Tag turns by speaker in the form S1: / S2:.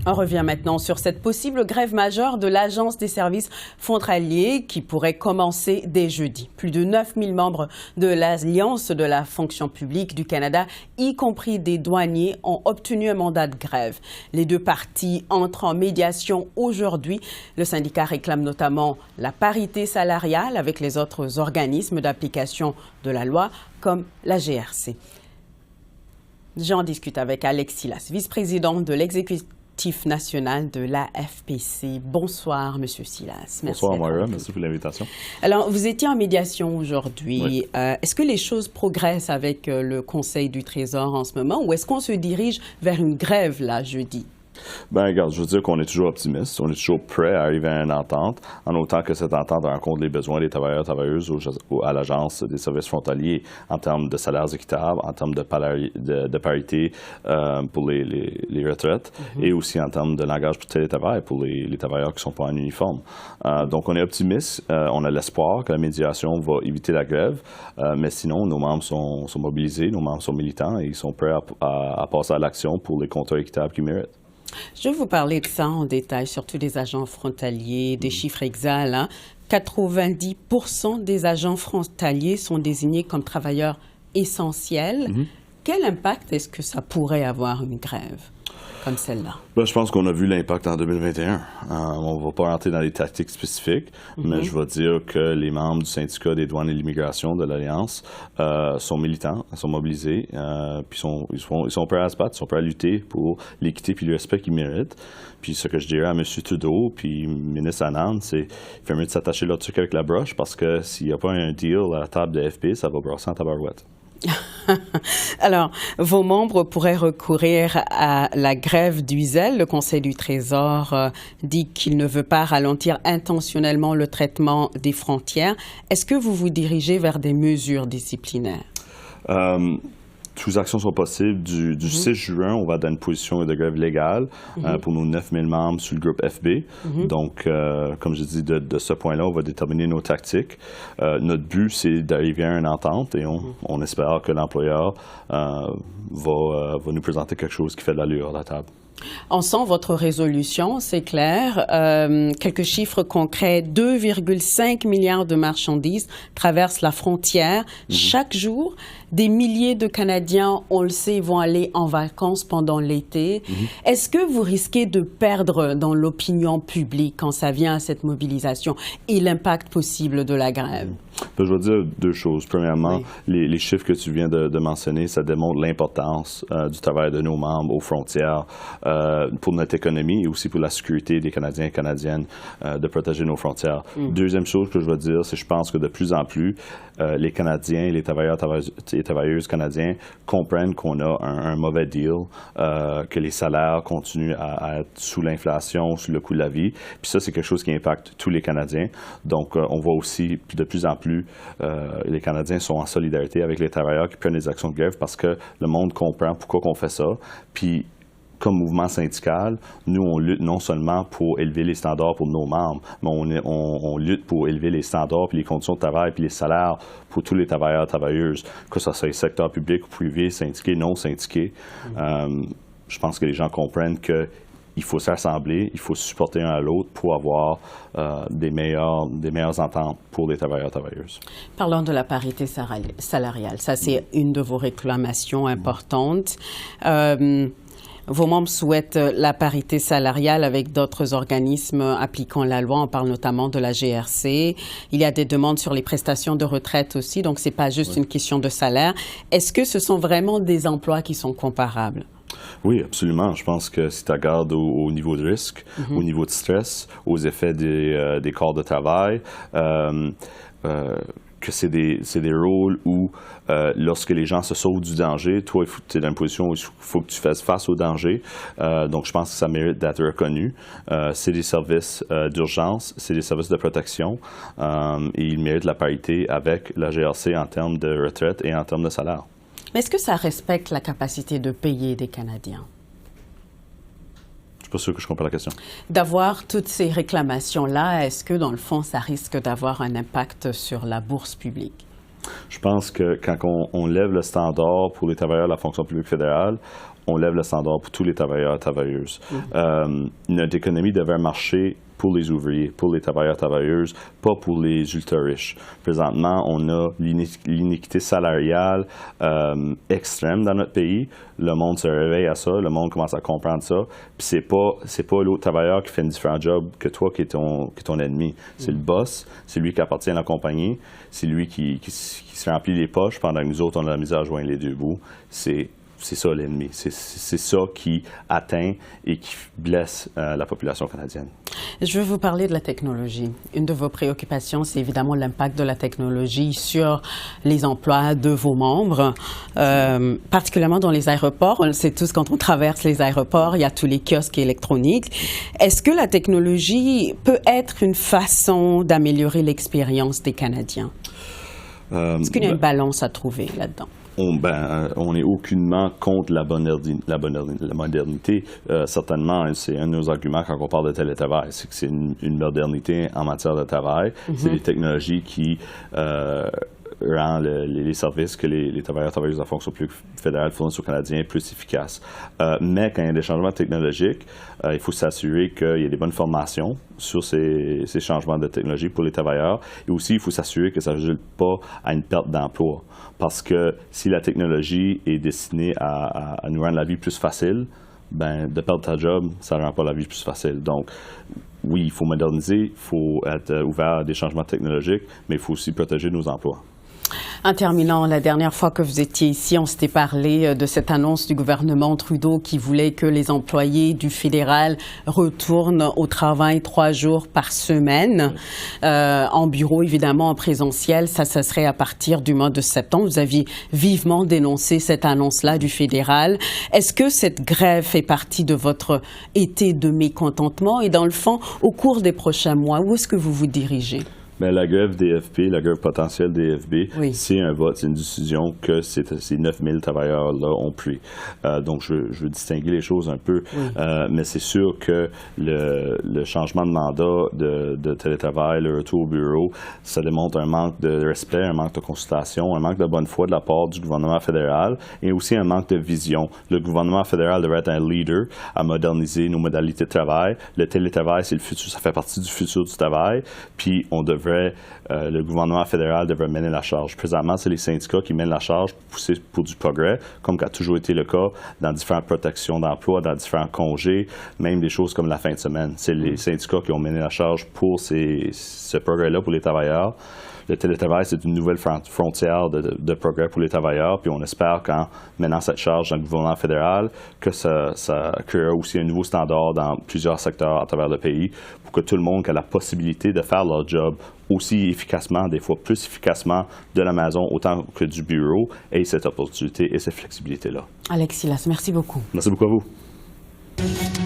S1: On revient maintenant sur cette possible grève majeure de l'Agence des services frontaliers qui pourrait commencer dès jeudi. Plus de 9000 membres de l'Alliance de la fonction publique du Canada, y compris des douaniers, ont obtenu un mandat de grève. Les deux parties entrent en médiation aujourd'hui. Le syndicat réclame notamment la parité salariale avec les autres organismes d'application de la loi, comme la GRC. J'en discute avec Alex Silas, vice-président de l'exécutif national de l'AFPC. Bonsoir, Monsieur Silas.
S2: Merci. Bonsoir, Moira. Merci pour l'invitation.
S1: Alors, vous étiez en médiation aujourd'hui.
S2: Oui.
S1: Est-ce que les choses progressent avec le Conseil du Trésor en ce moment ou est-ce qu'on se dirige vers une grève, là, jeudi?
S2: Bien, regarde, je veux dire qu'on est toujours optimiste, on est toujours prêt à arriver à une entente, en autant que cette entente rencontre les besoins des travailleurs et travailleuses à l'Agence des services frontaliers en termes de salaires équitables, en termes de parité pour les retraites et aussi en termes de langage pour télétravail pour les travailleurs qui ne sont pas en uniforme. Donc, on est optimiste, on a l'espoir que la médiation va éviter la grève, mais sinon, nos membres sont mobilisés, nos membres sont militants et ils sont prêts à passer à l'action pour les contrats équitables qu'ils méritent.
S1: Je vais vous parler de ça en détail, surtout des agents frontaliers, des chiffres exacts. Hein. 90% des agents frontaliers sont désignés comme travailleurs essentiels. Quel impact est-ce que ça pourrait avoir une grève comme celle-là?
S2: Ben, je pense qu'on a vu l'impact en 2021. On ne va pas rentrer dans les tactiques spécifiques, mais je vais dire que les membres du syndicat des douanes et de l'immigration de l'Alliance sont militants, sont mobilisés, puis ils sont prêts à se battre, ils sont prêts à lutter pour l'équité puis le respect qu'ils méritent. Puis ce que je dirais à M. Trudeau puis le ministre Anand, c'est qu'il fait mieux de s'attacher leur truc avec la broche parce que s'il n'y a pas un deal à la table de FP, ça va brosser en tabarouette.
S1: Alors, vos membres pourraient recourir à la grève d'Huizel. Le Conseil du Trésor dit qu'il ne veut pas ralentir intentionnellement le traitement des frontières. Est-ce que vous vous dirigez vers des mesures disciplinaires?
S2: Toutes les actions sont possibles. Du 6 juin, on va dans une position de grève légale pour nos 9000 membres sur le groupe FB. Donc, comme je dis, de ce point-là, on va déterminer nos tactiques. Notre but, c'est d'arriver à une entente et on espère que l'employeur va nous présenter quelque chose qui fait de l'allure à la table.
S1: On sent votre résolution, c'est clair. Quelques chiffres concrets. 2,5 milliards de marchandises traversent la frontière chaque jour. Des milliers de Canadiens, on le sait, vont aller en vacances pendant l'été. Est-ce que vous risquez de perdre dans l'opinion publique quand ça vient à cette mobilisation et l'impact possible de la grève?
S2: Je veux dire deux choses. Premièrement, les chiffres que tu viens de mentionner, ça démontre l'importance du travail de nos membres aux frontières pour notre économie et aussi pour la sécurité des Canadiens et Canadiennes de protéger nos frontières. Deuxième chose que je veux dire, c'est que je pense que de plus en plus, les Canadiens, les travailleurs et travailleuses canadiens comprennent qu'on a un mauvais deal, que les salaires continuent à être sous l'inflation, sous le coût de la vie. Puis ça, c'est quelque chose qui impacte tous les Canadiens. Donc, on voit aussi de plus en plus les Canadiens sont en solidarité avec les travailleurs qui prennent des actions de grève parce que le monde comprend pourquoi on fait ça. Puis, comme mouvement syndical, nous, on lutte non seulement pour élever les standards pour nos membres, mais on lutte pour élever les standards puis les conditions de travail puis les salaires pour tous les travailleurs et travailleuses, que ce soit le secteur public ou privé, syndiqué, non syndiqué. Je pense que les gens comprennent qu'il faut s'assembler, il faut se supporter un à l'autre pour avoir des meilleures ententes pour les travailleurs et travailleuses.
S1: Parlons de la parité salariale. Ça, c'est une de vos réclamations importantes. Vos membres souhaitent la parité salariale avec d'autres organismes appliquant la loi. On parle notamment de la GRC. Il y a des demandes sur les prestations de retraite aussi, donc ce n'est pas juste une question de salaire. Est-ce que ce sont vraiment des emplois qui sont comparables?
S2: Oui, absolument. Je pense que si tu regardes au niveau de risque, au niveau de stress, aux effets des corps de travail, que c'est des rôles où, lorsque les gens se sauvent du danger, toi, tu es dans une position où il faut que tu fasses face au danger. Donc, je pense que ça mérite d'être reconnu. C'est des services d'urgence, c'est des services de protection et ils méritent la parité avec la GRC en termes de retraite et en termes de salaire.
S1: Mais est-ce que ça respecte la capacité de payer des Canadiens?
S2: Je ne suis pas sûr que je comprends la question.
S1: D'avoir toutes ces réclamations-là, est-ce que, dans le fond, ça risque d'avoir un impact sur la bourse publique?
S2: Je pense que quand on lève le standard pour les travailleurs de la fonction publique fédérale, on lève le standard pour tous les travailleurs et travailleuses. Notre économie devrait marcher pour les ouvriers, pour les travailleurs et travailleuses, pas pour les ultra-riches. Présentement, on a l'iniquité salariale extrême dans notre pays. Le monde se réveille à ça, le monde commence à comprendre ça. Puis c'est pas l'autre travailleur qui fait un différent job que toi qui est ton ennemi. C'est le boss, c'est lui qui appartient à la compagnie, c'est lui qui se remplit les poches pendant que nous autres, on a la misère à joindre les deux bouts. C'est ça l'ennemi. C'est ça qui atteint et qui blesse la population canadienne.
S1: Je veux vous parler de la technologie. Une de vos préoccupations, c'est évidemment l'impact de la technologie sur les emplois de vos membres, particulièrement dans les aéroports. On le sait tous, quand on traverse les aéroports, il y a tous les kiosques électroniques. Est-ce que la technologie peut être une façon d'améliorer l'expérience des Canadiens? Est-ce qu'il y a une balance à trouver là-dedans?
S2: On n'est aucunement contre la modernité. Certainement, c'est un de nos arguments quand on parle de télétravail, c'est que c'est une modernité en matière de travail. C'est des technologies qui rend les services que les travailleurs et travailleuses de la fonction publique fédérale fournissent aux Canadiens plus efficaces. Mais quand il y a des changements technologiques, il faut s'assurer qu'il y a des bonnes formations sur ces changements de technologie pour les travailleurs. Et aussi, il faut s'assurer que ça ne résulte pas à une perte d'emploi. Parce que si la technologie est destinée à nous rendre la vie plus facile, de perdre ta job, ça ne rend pas la vie plus facile. Donc, oui, il faut moderniser, il faut être ouvert à des changements technologiques, mais il faut aussi protéger nos emplois.
S1: En terminant, la dernière fois que vous étiez ici, on s'était parlé de cette annonce du gouvernement Trudeau qui voulait que les employés du fédéral retournent au travail 3 jours par semaine, en bureau, évidemment, en présentiel. Ça serait à partir du mois de septembre. Vous aviez vivement dénoncé cette annonce-là du fédéral. Est-ce que cette grève fait partie de votre été de mécontentement? Et dans le fond, au cours des prochains mois, où est-ce que vous vous dirigez?
S2: Mais la grève DFP, la grève potentielle DFB,
S1: oui.
S2: C'est un vote, c'est une décision que ces 9000 travailleurs-là ont pris. Donc, je veux distinguer les choses un peu, oui. Mais c'est sûr que le changement de mandat de télétravail, le retour au bureau, ça démontre un manque de respect, un manque de consultation, un manque de bonne foi de la part du gouvernement fédéral et aussi un manque de vision. Le gouvernement fédéral devrait être un leader à moderniser nos modalités de travail. Le télétravail, c'est le futur, ça fait partie du futur du travail, puis le gouvernement fédéral devrait mener la charge. Présentement, c'est les syndicats qui mènent la charge pour pousser pour du progrès, comme ça a toujours été le cas dans différentes protections d'emploi, dans différents congés, même des choses comme la fin de semaine. C'est les syndicats qui ont mené la charge pour ce progrès-là pour les travailleurs. Le télétravail, c'est une nouvelle frontière de progrès pour les travailleurs, puis on espère qu'en menant cette charge dans le gouvernement fédéral, que ça créera aussi un nouveau standard dans plusieurs secteurs à travers le pays pour que tout le monde ait la possibilité de faire leur job aussi efficacement, des fois plus efficacement de la maison autant que du bureau, ait cette opportunité et cette flexibilité-là.
S1: Alex Silas, merci beaucoup.
S2: Merci beaucoup à vous.